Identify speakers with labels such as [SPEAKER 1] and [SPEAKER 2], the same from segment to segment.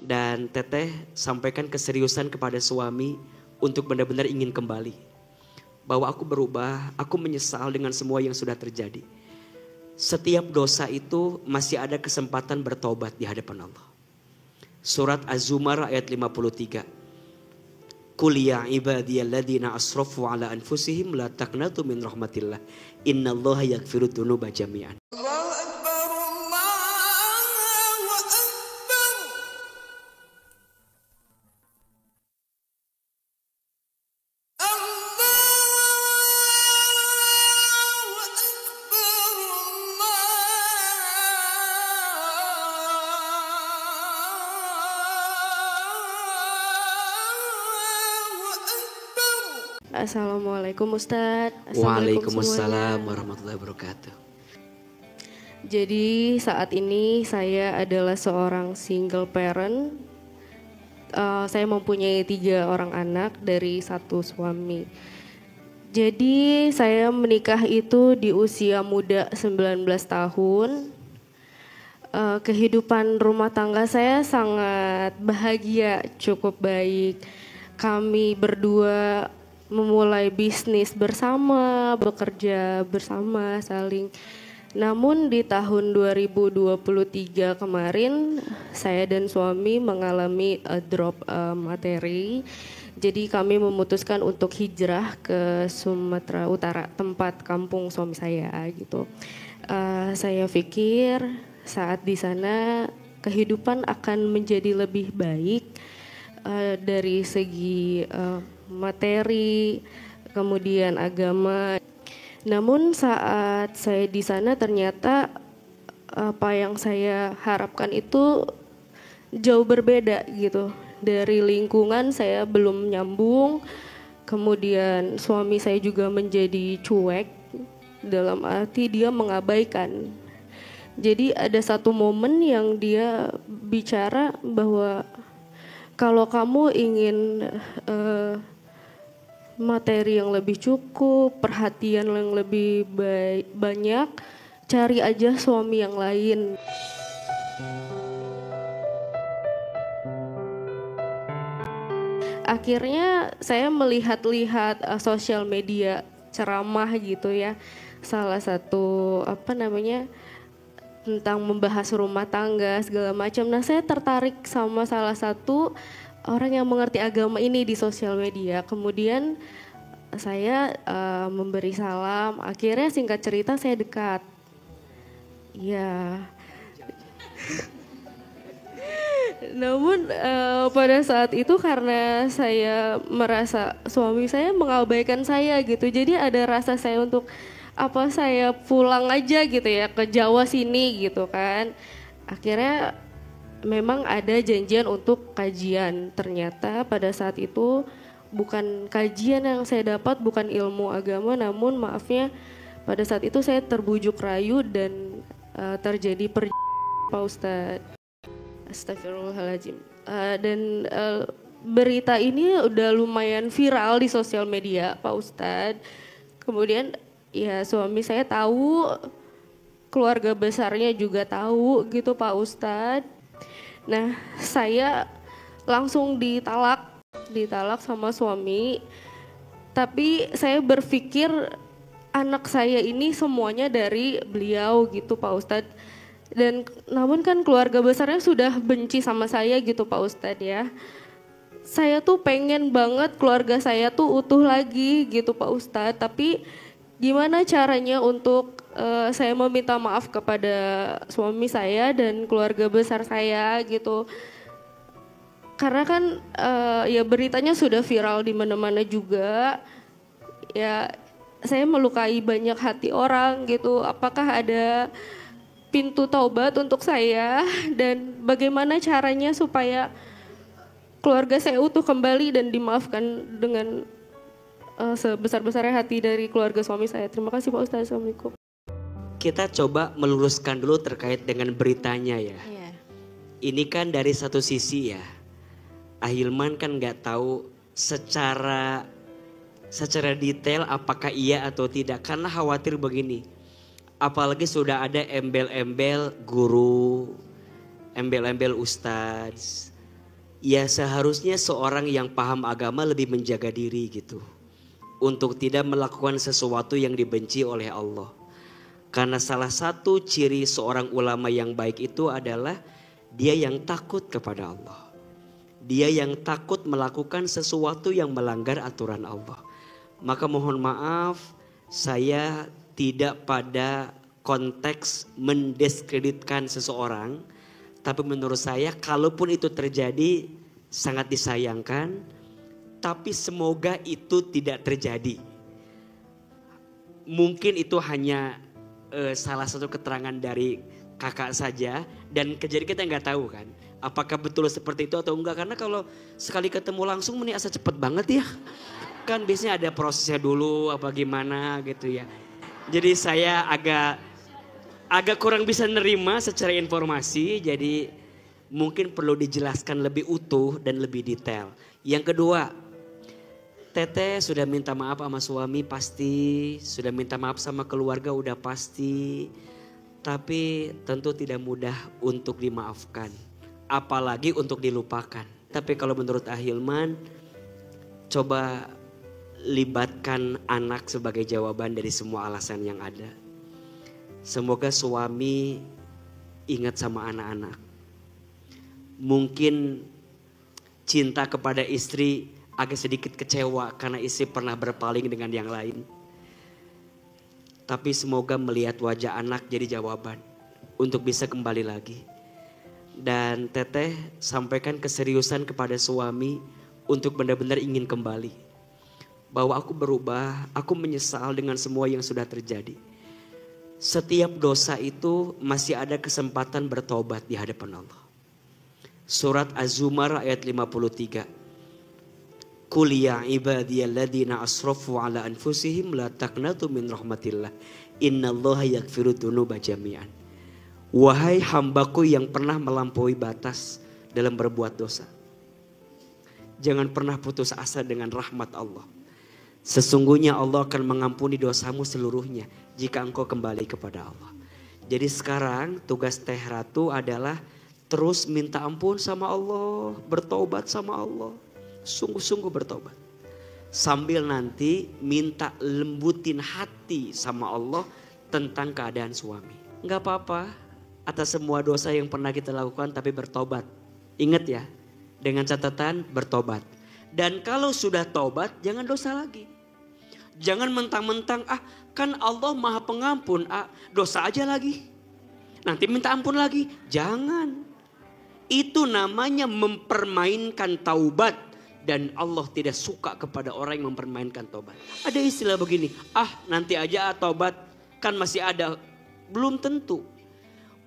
[SPEAKER 1] Dan Teteh sampaikan keseriusan kepada suami untuk benar-benar ingin kembali. Bahwa aku berubah, aku menyesal dengan semua yang sudah terjadi. Setiap dosa itu masih ada kesempatan bertobat di hadapan Allah. Surat Az-Zumar ayat 53. Qul ya ibadiyalladzina asrafu ala anfusihim la taqnatu min rahmatillah. Innallaha yaghfiru dzunuba jami'an.
[SPEAKER 2] Assalamualaikum Ustadz.
[SPEAKER 1] Waalaikumsalam warahmatullahi wabarakatuh.
[SPEAKER 2] Jadi saat ini saya adalah seorang single parent. Saya mempunyai 3 orang anak dari 1 suami. Jadi saya menikah itu di usia muda 19 tahun. Kehidupan rumah tangga saya sangat bahagia, cukup baik. Kami berdua memulai bisnis bersama, bekerja bersama, saling. Namun di tahun 2023 kemarin saya dan suami mengalami drop materi. Jadi kami memutuskan untuk hijrah ke Sumatera Utara, tempat kampung suami saya gitu. Saya pikir saat di sana kehidupan akan menjadi lebih baik dari segi materi, kemudian agama. Namun saat saya di sana ternyata apa yang saya harapkan itu jauh berbeda gitu. Dari lingkungan saya belum nyambung, kemudian suami saya juga menjadi cuek, dalam arti dia mengabaikan. Jadi ada satu momen yang dia bicara bahwa kalau kamu ingin materi yang lebih cukup, perhatian yang lebih banyak, cari aja suami yang lain. Akhirnya saya melihat-lihat sosial media ceramah gitu ya. Salah satu tentang membahas rumah tangga segala macam. Nah, saya tertarik sama salah satu orang yang mengerti agama ini di sosial media. Kemudian saya memberi salam. Akhirnya singkat cerita saya dekat. Ya. Namun pada saat itu karena saya merasa suami saya mengabaikan saya gitu. Jadi ada rasa saya untuk saya pulang aja gitu ya ke Jawa sini gitu kan. Akhirnya memang ada janjian untuk kajian. Ternyata pada saat itu bukan kajian yang saya dapat, bukan ilmu agama, namun maafnya pada saat itu saya terbujuk rayu dan terjadi Pak Ustadz. Astagfirullahaladzim. Dan berita ini udah lumayan viral di sosial media Pak Ustadz. Kemudian ya suami saya tahu, keluarga besarnya juga tahu gitu Pak Ustadz. Nah, saya langsung ditalak sama suami. Tapi saya berpikir anak saya ini semuanya dari beliau gitu Pak Ustadz. Dan namun kan keluarga besarnya sudah benci sama saya gitu Pak Ustadz ya. Saya tuh pengen banget keluarga saya tuh utuh lagi gitu Pak Ustadz. Tapi gimana caranya untuk saya meminta maaf kepada suami saya dan keluarga besar saya gitu. Karena kan ya beritanya sudah viral di mana-mana juga. Ya saya melukai banyak hati orang gitu. Apakah ada pintu taubat untuk saya dan bagaimana caranya supaya keluarga saya utuh kembali dan dimaafkan dengan sebesar-besarnya hati dari keluarga suami saya. Terima kasih Pak Ustadz. Assalamualaikum.
[SPEAKER 1] Kita coba meluruskan dulu terkait dengan beritanya ya.
[SPEAKER 2] Yeah.
[SPEAKER 1] Ini kan dari satu sisi ya. Ahilman kan nggak tahu secara detail apakah iya atau tidak. Karena khawatir begini. Apalagi sudah ada embel-embel guru, embel-embel ustadz. Ya seharusnya seorang yang paham agama lebih menjaga diri gitu. Untuk tidak melakukan sesuatu yang dibenci oleh Allah. Karena salah satu ciri seorang ulama yang baik itu adalah dia yang takut kepada Allah. Dia yang takut melakukan sesuatu yang melanggar aturan Allah. Maka mohon maaf, saya tidak pada konteks mendiskreditkan seseorang. Tapi menurut saya kalaupun itu terjadi sangat disayangkan. Tapi semoga itu tidak terjadi. Mungkin itu hanya salah satu keterangan dari kakak saja. Dan kejadian kita nggak tahu kan. Apakah betul seperti itu atau enggak. Karena kalau sekali ketemu langsung ini asa cepet banget ya. Kan biasanya ada prosesnya dulu apa gimana gitu ya. Jadi saya agak kurang bisa nerima secara informasi. Jadi mungkin perlu dijelaskan lebih utuh dan lebih detail. Yang kedua, Teteh sudah minta maaf sama suami pasti. Sudah minta maaf sama keluarga udah pasti. Tapi tentu tidak mudah untuk dimaafkan. Apalagi untuk dilupakan. Tapi kalau menurut Ahilman, coba libatkan anak sebagai jawaban dari semua alasan yang ada. Semoga suami ingat sama anak-anak. Mungkin cinta kepada istri agak sedikit kecewa karena istri pernah berpaling dengan yang lain. Tapi semoga melihat wajah anak jadi jawaban untuk bisa kembali lagi. Dan Teteh sampaikan keseriusan kepada suami untuk benar-benar ingin kembali. Bahwa aku berubah, aku menyesal dengan semua yang sudah terjadi. Setiap dosa itu masih ada kesempatan bertobat di hadapan Allah. Surat Az-Zumar ayat 53. Qul ya ibadiyalladzina asrafu ala anfusihim la taqnatu min rahmatillah. Innallaha yaghfiru dzunuba jami'an. Wahai hambaku yang pernah melampaui batas dalam berbuat dosa. Jangan pernah putus asa dengan rahmat Allah. Sesungguhnya Allah akan mengampuni dosamu seluruhnya jika engkau kembali kepada Allah. Jadi sekarang tugas Teh Ratu adalah terus minta ampun sama Allah, bertobat sama Allah. Sungguh-sungguh bertobat. Sambil nanti minta lembutin hati sama Allah tentang keadaan suami. Enggak apa-apa atas semua dosa yang pernah kita lakukan tapi bertobat. Ingat ya, dengan catatan bertobat. Dan kalau sudah tobat jangan dosa lagi. Jangan mentang-mentang kan Allah maha pengampun, dosa aja lagi. Nanti minta ampun lagi. Jangan. Itu namanya mempermainkan taubat. Dan Allah tidak suka kepada orang yang mempermainkan taubat. Ada istilah begini, nanti aja taubat kan masih ada. Belum tentu.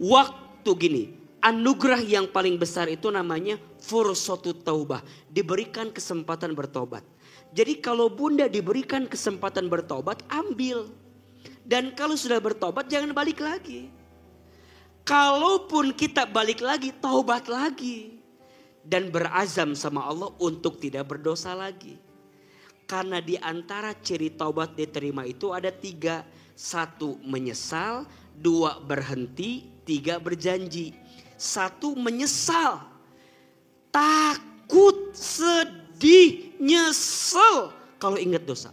[SPEAKER 1] Waktu gini, anugerah yang paling besar itu namanya fursatu taubah. Diberikan kesempatan bertobat. Jadi kalau bunda diberikan kesempatan bertobat, ambil. Dan kalau sudah bertobat jangan balik lagi. Kalaupun kita balik lagi, taubat lagi. Dan berazam sama Allah untuk tidak berdosa lagi. Karena di antara ciri taubat diterima itu ada 3. 1 menyesal, 2 berhenti, 3 berjanji. 1 menyesal, takut, sedih, nyesel kalau ingat dosa.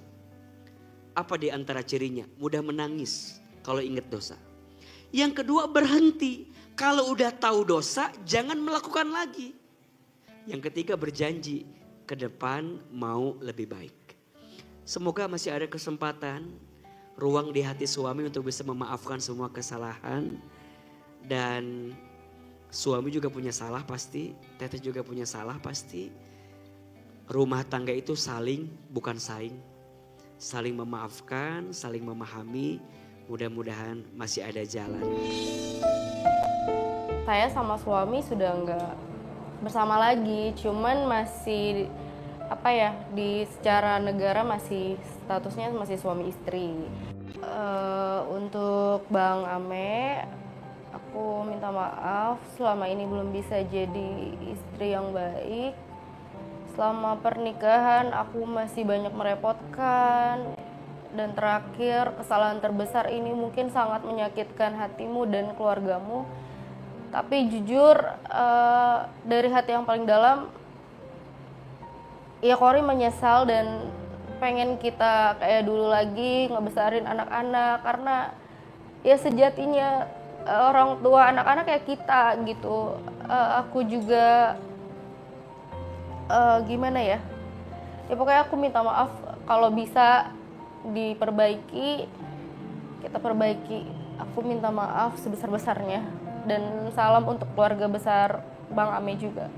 [SPEAKER 1] Apa di antara cirinya? Mudah menangis kalau ingat dosa. Yang kedua berhenti. Kalau udah tahu dosa jangan melakukan lagi. Yang ketiga berjanji ke depan mau lebih baik. Semoga masih ada kesempatan, ruang di hati suami untuk bisa memaafkan semua kesalahan. Dan suami juga punya salah pasti, Teteh juga punya salah pasti. Rumah tangga itu saling bukan saing. Saling memaafkan, saling memahami. Mudah-mudahan masih ada jalan.
[SPEAKER 2] Saya sama suami sudah enggak bersama lagi, cuman masih di secara negara masih statusnya masih suami istri. Untuk Bang Ame, aku minta maaf selama ini belum bisa jadi istri yang baik. Selama pernikahan aku masih banyak merepotkan. Dan terakhir, kesalahan terbesar ini mungkin sangat menyakitkan hatimu dan keluargamu. Tapi jujur dari hati yang paling dalam, ya Kori menyesal dan pengen kita kayak dulu lagi ngebesarin anak-anak, karena ya sejatinya orang tua anak-anak kayak kita gitu. Aku juga gimana ya pokoknya aku minta maaf, kalau bisa diperbaiki kita perbaiki. Aku minta maaf sebesar-besarnya, dan salam untuk keluarga besar Bang Ame juga.